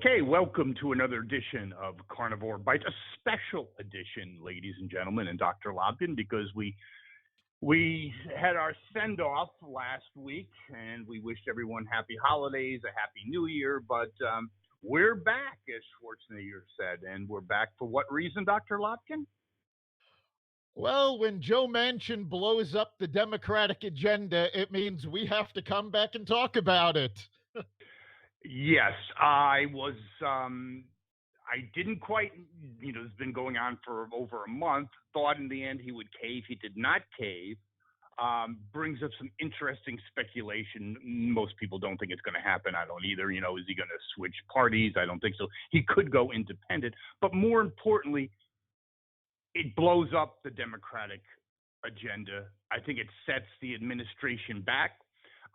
Okay, welcome to another edition of Carnivore Bites, a special edition, ladies and gentlemen, and Dr. Lobkin, because we had our send-off last week, and we wished everyone happy holidays, a happy new year, but we're back, as Schwarzenegger said, and we're back for what reason, Dr. Lobkin? Well, when Joe Manchin blows up the Democratic agenda, it means we have to come back and talk about it. Yes, I didn't quite, it's been going on for over a month. Thought in the end he would cave. He did not cave. Brings up some interesting speculation. Most people don't think it's going to happen. I don't either. Is he going to switch parties? I don't think so. He could go independent. But more importantly, it blows up the Democratic agenda. I think it sets the administration back.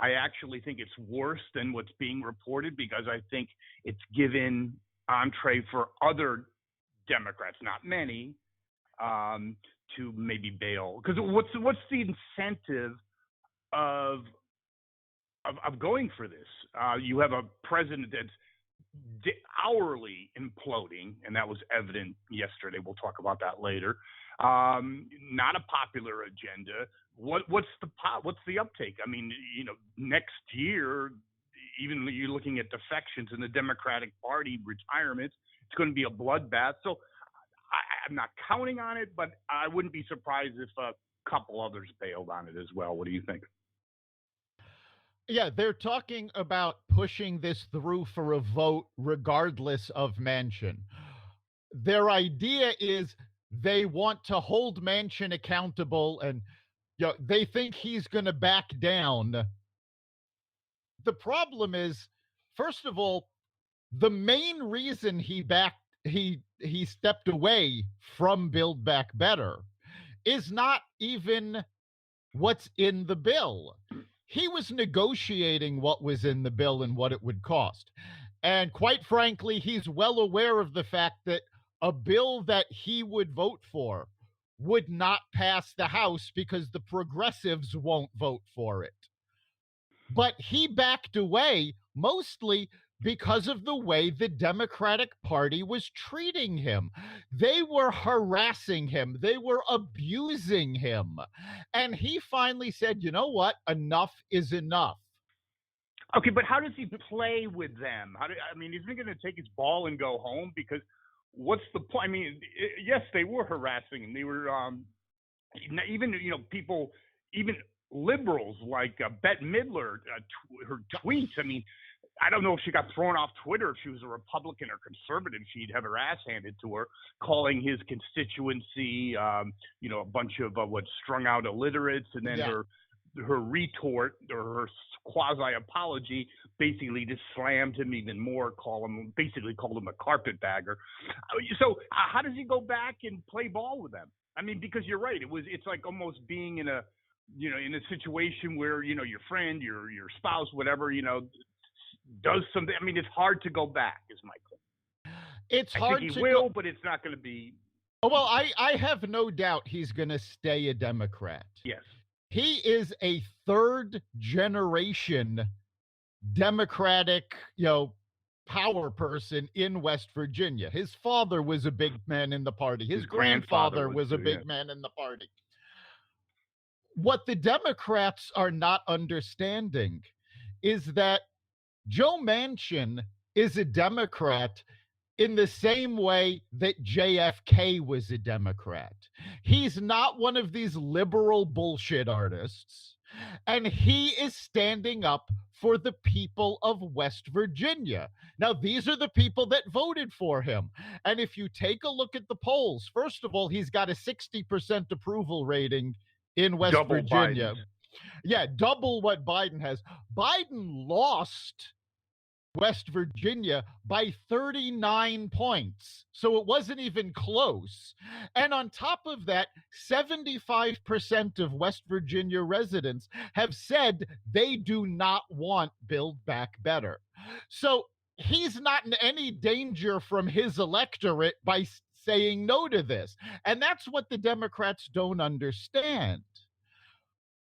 I actually think it's worse than what's being reported because I think it's given entree for other Democrats, not many, to maybe bail. Because what's the incentive of going for this? You have a president that's hourly imploding, and that was evident yesterday. We'll talk about that later. Not a popular agenda. What's the uptake? I mean, next year, even you're looking at defections in the Democratic Party, retirements, it's going to be a bloodbath. So I'm not counting on it, but I wouldn't be surprised if a couple others bailed on it as well. What do you think? Yeah, they're talking about pushing this through for a vote regardless of Manchin. Their idea is they want to hold Manchin accountable, and they think he's going to back down. The problem is, first of all, the main reason he stepped away from Build Back Better is not even what's in the bill. He was negotiating what was in the bill and what it would cost. And quite frankly, he's well aware of the fact that a bill that he would vote for would not pass the House because the progressives won't vote for it. But he backed away mostly because of the way the Democratic Party was treating him. They were harassing him. They were abusing him. And he finally said, you know what? Enough is enough. Okay, but how does he play with them? Isn't he going to take his ball and go home? Because what's the point? I mean, yes, they were harassing him. They were even people, even liberals like Bette Midler, her tweets. I mean, I don't know if she got thrown off Twitter, if she was a Republican or conservative. She'd have her ass handed to her, calling his constituency, a bunch of strung out illiterates, and then her retort or her quasi apology basically just slammed him even more, called him a carpetbagger. So how does he go back and play ball with them? I mean, because you're right, it's like almost being in a situation where your friend, your spouse, whatever, does something. I mean, it's hard to go back, is my claim. It's hard. I think he will, but it's not going to be. Oh, well, I have no doubt he's going to stay a Democrat. Yes. He is a third generation Democratic, power person in West Virginia. His father was a big man in the party. His grandfather was a big man in the party. What the Democrats are not understanding is that Joe Manchin is a Democrat in the same way that JFK was a Democrat. He's not one of these liberal bullshit artists, and he is standing up for the people of West Virginia. Now, these are the people that voted for him. And if you take a look at the polls, first of all, he's got a 60% approval rating in West Virginia. Biden. Yeah, double what Biden has. Biden lost West Virginia by 39 points. So it wasn't even close. And on top of that, 75% of West Virginia residents have said they do not want Build Back Better. So he's not in any danger from his electorate by saying no to this. And that's what the Democrats don't understand.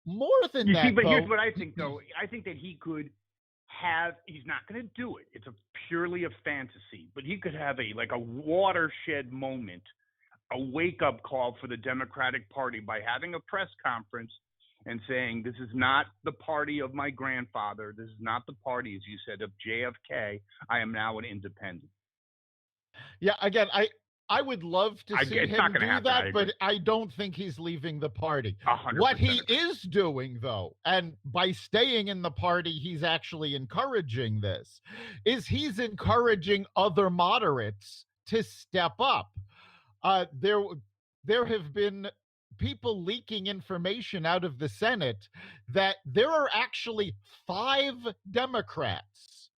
More than that, but here's what I think, though. I think that he could he's not going to do it. It's purely a fantasy, but he could have a watershed moment, a wake-up call for the Democratic Party by having a press conference and saying, this is not the party of my grandfather. This is not the party, as you said, of JFK. I am now an independent. Yeah, again, I would love to see him do happen, that, but I don't think he's leaving the party. 100% What he is doing, though, and by staying in the party, he's actually encouraging this, is he's encouraging other moderates to step up. There have been people leaking information out of the Senate that there are actually 5 Democrats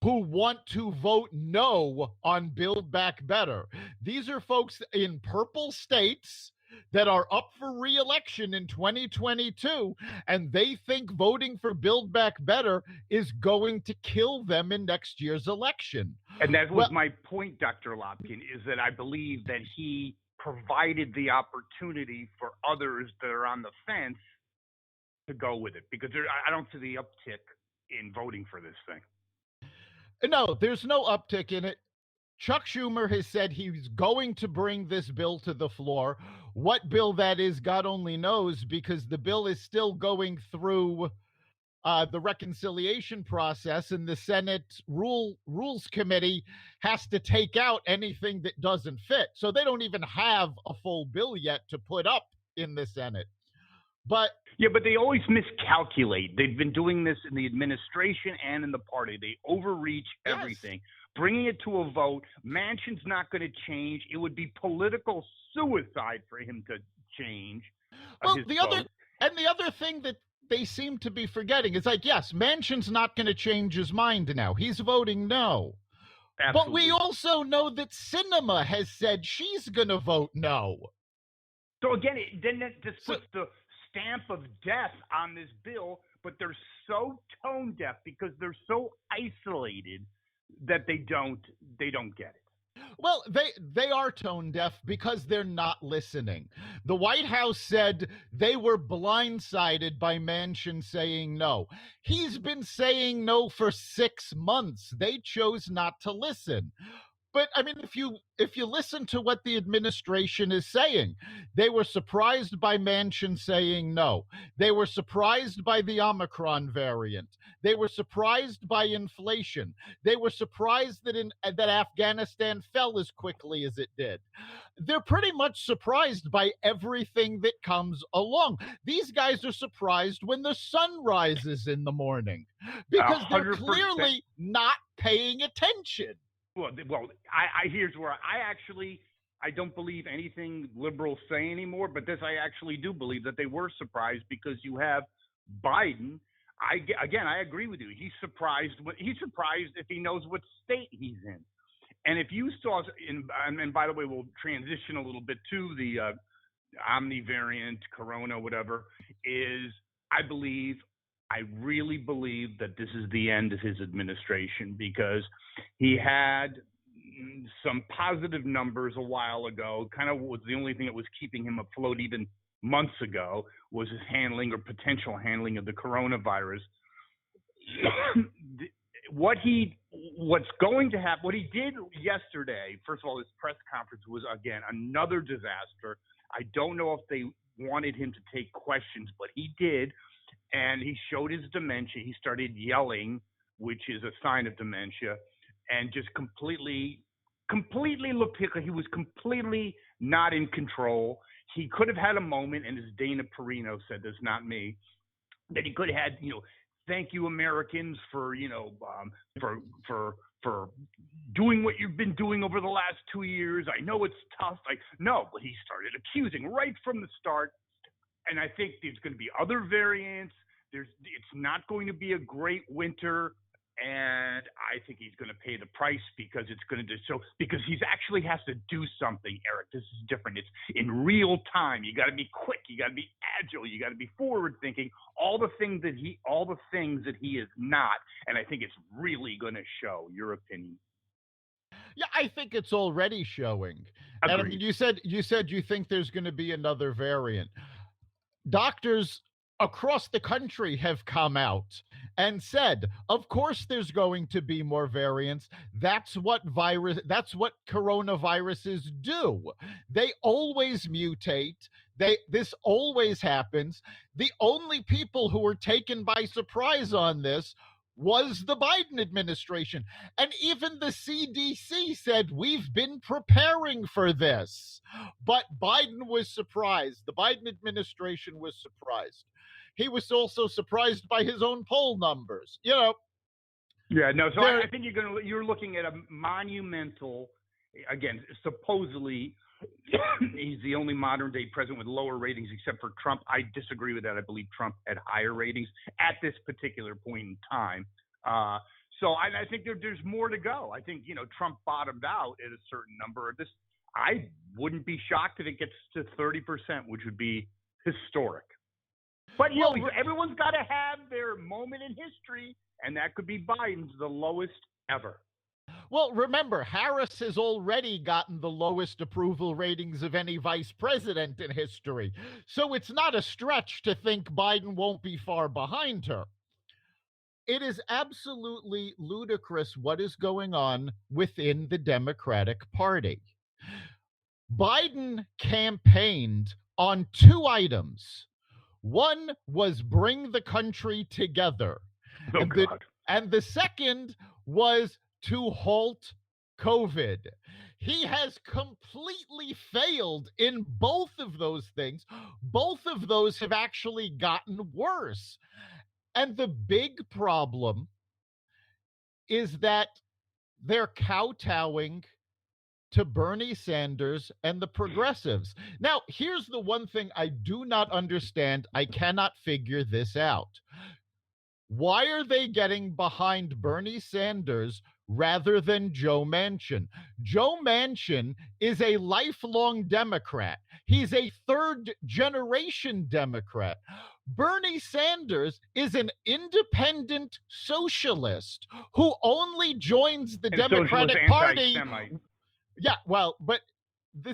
who want to vote no on Build Back Better. These are folks in purple states that are up for re-election in 2022, and they think voting for Build Back Better is going to kill them in next year's election. And that was my point, Dr. Lopkin, is that I believe that he provided the opportunity for others that are on the fence to go with it, because I don't see the uptick in voting for this thing. No, there's no uptick in it. Chuck Schumer has said he's going to bring this bill to the floor. What bill that is, God only knows, because the bill is still going through the reconciliation process, and the Senate Rules Committee has to take out anything that doesn't fit. So they don't even have a full bill yet to put up in the Senate. But they always miscalculate. They've been doing this in the administration and in the party. They overreach everything. Yes. Bringing it to a vote, Manchin's not going to change. It would be political suicide for him to change. Well, the other thing that they seem to be forgetting is yes, Manchin's not going to change his mind now. He's voting no. Absolutely. But we also know that Sinema has said she's going to vote no. So again, that just puts the stamp of death on this bill, but they're so tone deaf because they're so isolated that they don't get it. Well, they are tone deaf because they're not listening. The White House said they were blindsided by Manchin saying no. He's been saying no for 6 months. They chose not to listen. But I mean, if you listen to what the administration is saying, they were surprised by Manchin saying no. They were surprised by the Omicron variant. They were surprised by inflation. They were surprised that Afghanistan fell as quickly as it did. They're pretty much surprised by everything that comes along. These guys are surprised when the sun rises in the morning because 100%. They're clearly not paying attention. Well, here's where I don't believe anything liberals say anymore, but this I actually do believe that they were surprised because you have Biden. I agree with you. He's surprised if he knows what state he's in. And if you saw, and by the way, we'll transition a little bit to the Omni variant, Corona, whatever, I really believe that this is the end of his administration because he had some positive numbers a while ago. Kind of was the only thing that was keeping him afloat even months ago was his handling or potential handling of the coronavirus. What's going to happen, what he did yesterday, first of all, his press conference was, again, another disaster. I don't know if they wanted him to take questions, but he did. And he showed his dementia. He started yelling, which is a sign of dementia, and just completely looked like he was completely not in control. He could have had a moment, and as Dana Perino said, this not me, that he could have had, thank you Americans for doing what you've been doing over the last 2 years. I know it's tough. No, but he started accusing right from the start. And I think there's going to be other variants. It's not going to be a great winter, and I think he's going to pay the price because because he actually has to do something, Eric. This is different. It's in real time. You got to be quick. You got to be agile. You got to be forward thinking. All the things that he is not, and I think it's really going to show. Your opinion? Yeah, I think it's already showing. Agreed. And I mean, you said you think there's going to be another variant. Doctors across the country have come out and said, of course there's going to be more variants. That's what coronaviruses do. They always mutate. This always happens. The only people who were taken by surprise on this was the Biden administration. And even the CDC said, we've been preparing for this. But Biden was surprised. The Biden administration was surprised. He was also surprised by his own poll numbers. Yeah, no. So I think you're looking at a monumental, again, supposedly he's the only modern day president with lower ratings except for Trump. I disagree with that. I believe Trump had higher ratings at this particular point in time. So I think there's more to go. I think, Trump bottomed out at a certain number. I wouldn't be shocked if it gets to 30%, which would be historic. But everyone's got to have their moment in history, and that could be Biden's the lowest ever. Well, remember, Harris has already gotten the lowest approval ratings of any vice president in history. So it's not a stretch to think Biden won't be far behind her. It is absolutely ludicrous what is going on within the Democratic Party. Biden campaigned on two items. One was bring the country together. And the second was to halt COVID. He has completely failed in both of those things. Both of those have actually gotten worse. And the big problem is that they're kowtowing to Bernie Sanders and the progressives. Now, here's the one thing I do not understand. I cannot figure this out. Why are they getting behind Bernie Sanders rather than Joe Manchin? Joe Manchin is a lifelong Democrat. He's a third-generation Democrat. Bernie Sanders is an independent socialist who only joins the Democratic Party. Yeah, well, but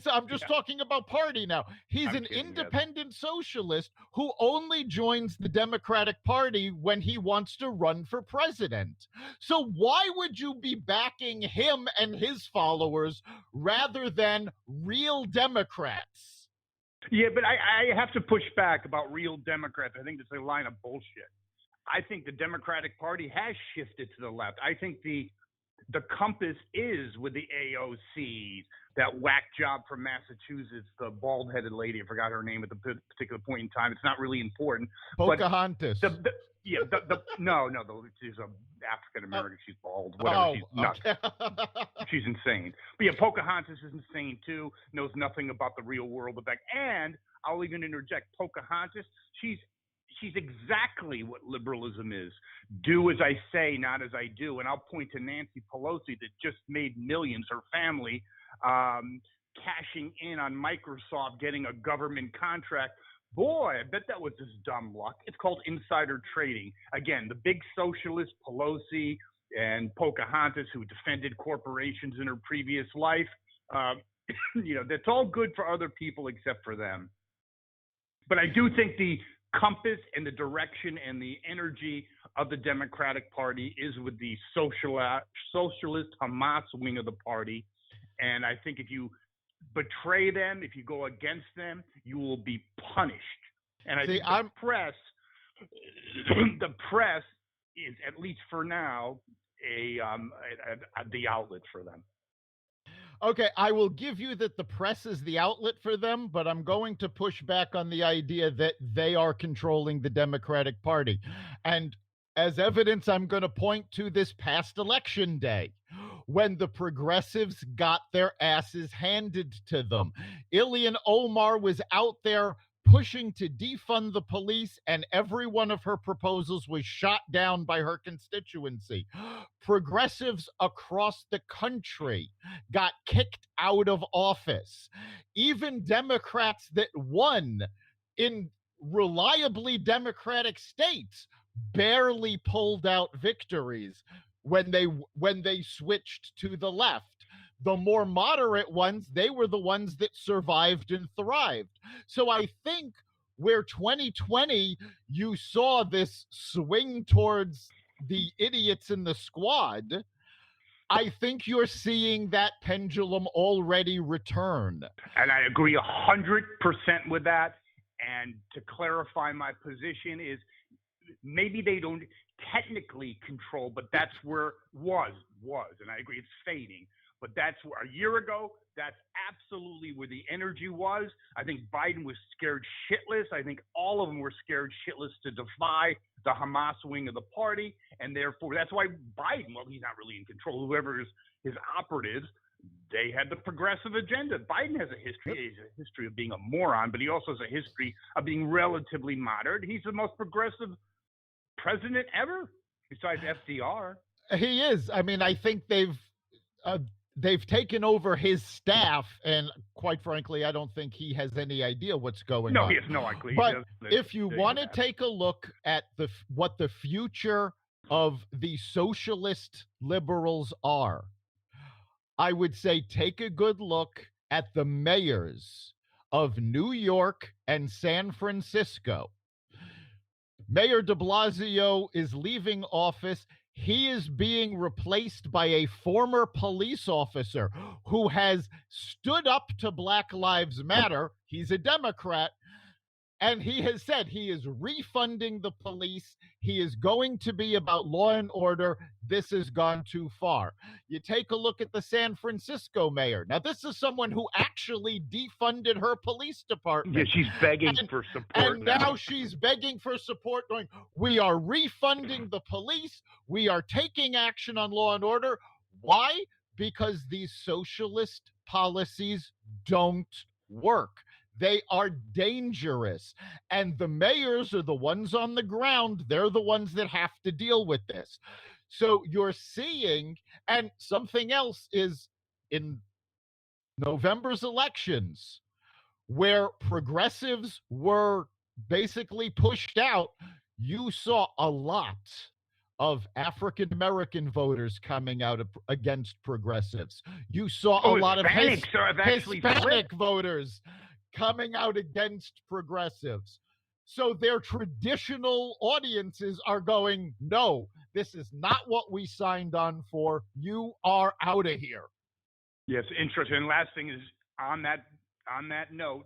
I'm just talking about party now. He's an independent socialist who only joins the Democratic Party when he wants to run for president. So why would you be backing him and his followers rather than real Democrats? Yeah, but I have to push back about real Democrats. I think it's a line of bullshit. I think the Democratic Party has shifted to the left. I think the compass is with the AOC, that whack job from Massachusetts, the bald-headed lady. I forgot her name at the particular point in time. It's not really important. Pocahontas. No, she's an African-American. She's bald. Whatever. She's nuts. Okay. She's insane. But yeah, Pocahontas is insane too. Knows nothing about the real world effect. And I'll even interject. Pocahontas, she's exactly what liberalism is. Do as I say, not as I do. And I'll point to Nancy Pelosi that just made millions, her family, cashing in on Microsoft, getting a government contract. Boy, I bet that was just dumb luck. It's called insider trading. Again, the big socialist Pelosi and Pocahontas, who defended corporations in her previous life, that's all good for other people except for them. But I do think the compass and the direction and the energy of the Democratic Party is with the socialist Hamas wing of the party. And I think if you betray them, if you go against them, you will be punished. And I think the press is, at least for now, the outlet for them. Okay, I will give you that the press is the outlet for them, but I'm going to push back on the idea that they are controlling the Democratic Party. And as evidence, I'm going to point to this past election day when the progressives got their asses handed to them. Ilhan Omar was out there pushing to defund the police, and every one of her proposals was shot down by her constituency. Progressives across the country got kicked out of office. Even Democrats that won in reliably Democratic states barely pulled out victories when they switched to the left. The more moderate ones, they were the ones that survived and thrived. So I think where 2020, you saw this swing towards the idiots in the squad, I think you're seeing that pendulum already return. And I agree 100% with that. And to clarify my position is maybe they don't technically control, but that's where was, and I agree it's fading. But that's where a year ago, that's absolutely where the energy was. I think Biden was scared shitless. I think all of them were scared shitless to defy the Hamas wing of the party. And therefore, that's why Biden, well, he's not really in control. Whoever is his operatives, they had the progressive agenda. Biden has a history of being a moron, but he also has a history of being relatively moderate. He's the most progressive president ever, besides FDR. He is. I mean, I think they've taken over his staff, and quite frankly, I don't think he has any idea what's going on. No, he has no idea. But if you want to take a look at what the future of the socialist liberals are, I would say take a good look at the mayors of New York and San Francisco. Mayor de Blasio is leaving office. He is being replaced by a former police officer who has stood up to Black Lives Matter. He's a Democrat. And he has said he is refunding the police. He is going to be about law and order. This has gone too far. You take a look at the San Francisco mayor. Now, this is someone who actually defunded her police department. Yeah, she's begging for support. And now she's begging for support, going, we are refunding the police. We are taking action on law and order. Why? Because these socialist policies don't work. They are dangerous. And the mayors are the ones on the ground. They're the ones that have to deal with this. So you're seeing, and something else is in November's elections, where progressives were basically pushed out, you saw a lot of African-American voters coming out against progressives. You saw a lot of Hispanic voters coming out against progressives. So their traditional audiences are going, no, this is not what we signed on for. You are out of here. Yes, interesting. And last thing is on that note,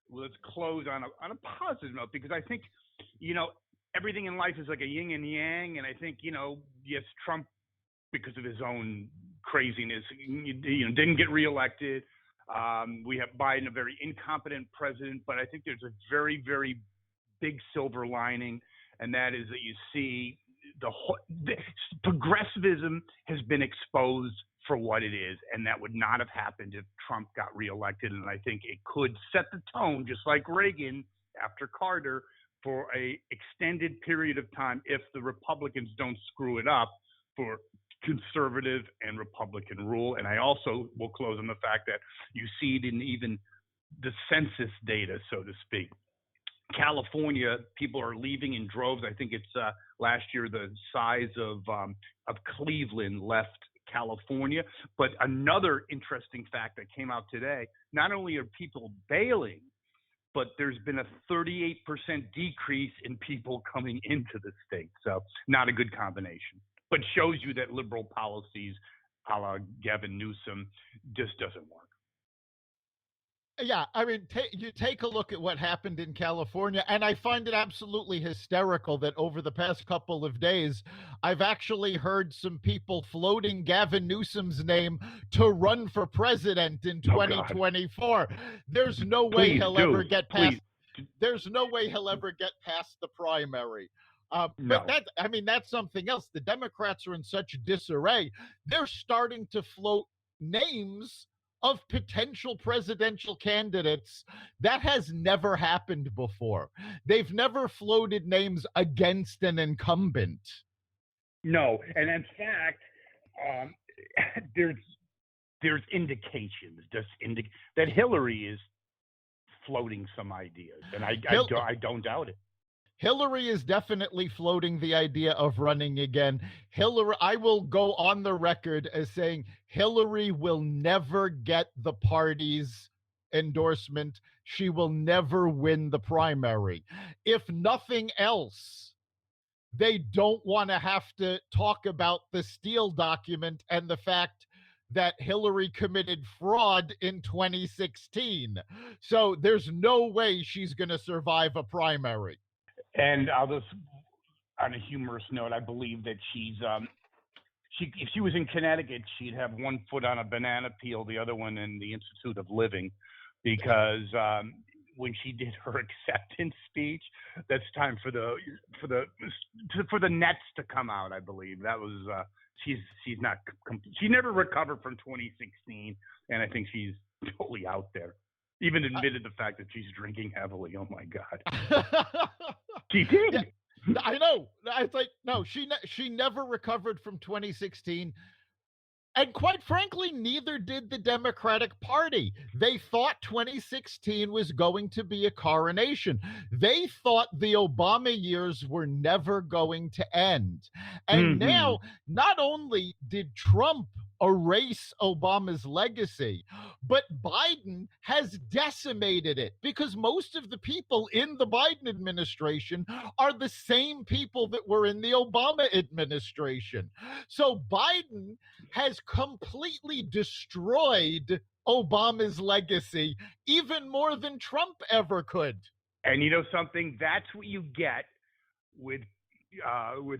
let's close on a positive note, because I think, everything in life is like a yin and yang. And I think, yes, Trump, because of his own craziness, didn't get reelected. We have Biden, a very incompetent president, but I think there's a very, very big silver lining, and that is that you see the progressivism has been exposed for what it is, and that would not have happened if Trump got reelected. And I think it could set the tone, just like Reagan after Carter, for a extended period of time if the Republicans don't screw it up, for conservative and Republican rule. And I also will close on the fact that you see it in even the census data, so to speak. California, people are leaving in droves. I think it's last year the size of Cleveland left California. But another interesting fact that came out today, not only are people bailing, but there's been a 38% decrease in people coming into the state. So not a good combination, but shows you that liberal policies a la Gavin Newsom just doesn't work. Yeah, I mean, you take a look at what happened in California, and I find it absolutely hysterical that over the past couple of days, I've actually heard some people floating Gavin Newsom's name to run for president in 2024. There's no way he'll ever get past. There's no way he'll ever get past the primary. But that's something else. The Democrats are in such disarray. They're starting to float names of potential presidential candidates. That has never happened before. They've never floated names against an incumbent. No, and in fact, there's indications that Hillary is floating some ideas, and I don't doubt it. Hillary is definitely floating the idea of running again. Hillary, I will go on the record as saying Hillary will never get the party's endorsement, she will never win the primary. If nothing else, they don't want to have to talk about the Steele document and the fact that Hillary committed fraud in 2016. So there's no way she's going to survive a primary. And I'll just, on a humorous note, I believe that if she was in Connecticut, she'd have one foot on a banana peel, the other one in the Institute of Living, because when she did her acceptance speech, that's time for the nets to come out. I believe that was she never recovered from 2016, and I think she's totally out there. Even admitted the fact that she's drinking heavily. Oh my God, she did. Yeah. I know. It's like, no, she never recovered from 2016. And quite frankly, neither did the Democratic Party. They thought 2016 was going to be a coronation. They thought the Obama years were never going to end. And now, not only did Trump erase Obama's legacy, but Biden has decimated it, because most of the people in the Biden administration are the same people that were in the Obama administration. So Biden has completely destroyed Obama's legacy, even more than Trump ever could. And you know something? That's what you get with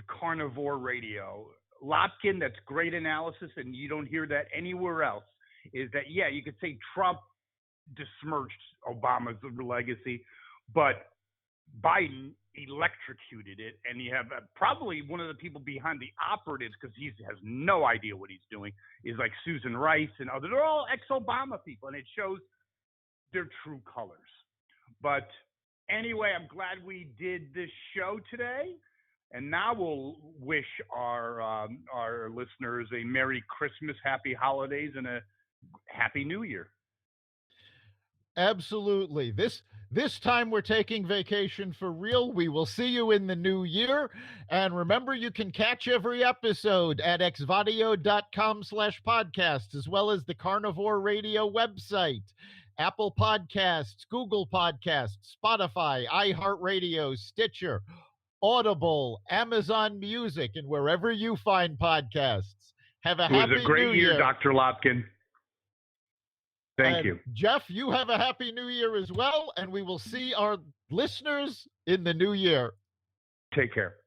Carnivore Radio. Lopkin, that's great analysis, and you don't hear that anywhere else, is that, yeah, you could say Trump besmirched Obama's legacy, but Biden electrocuted it, and you have probably one of the people behind the operatives, because he has no idea what he's doing, is like Susan Rice and others. They're all ex-Obama people, and it shows their true colors. But anyway, I'm glad we did this show today. And now we'll wish our listeners a Merry Christmas, Happy Holidays, and a Happy New Year. Absolutely. This time we're taking vacation for real. We will see you in the new year. And remember, you can catch every episode at xvadio.com/podcast, as well as the Carnivore Radio website, Apple Podcasts, Google Podcasts, Spotify, iHeartRadio, Stitcher, Audible, Amazon Music, and wherever you find podcasts. Have a happy New Year. It was a great year, Dr. Lopkin. Thank you. Jeff, you have a happy New Year as well, and we will see our listeners in the new year. Take care.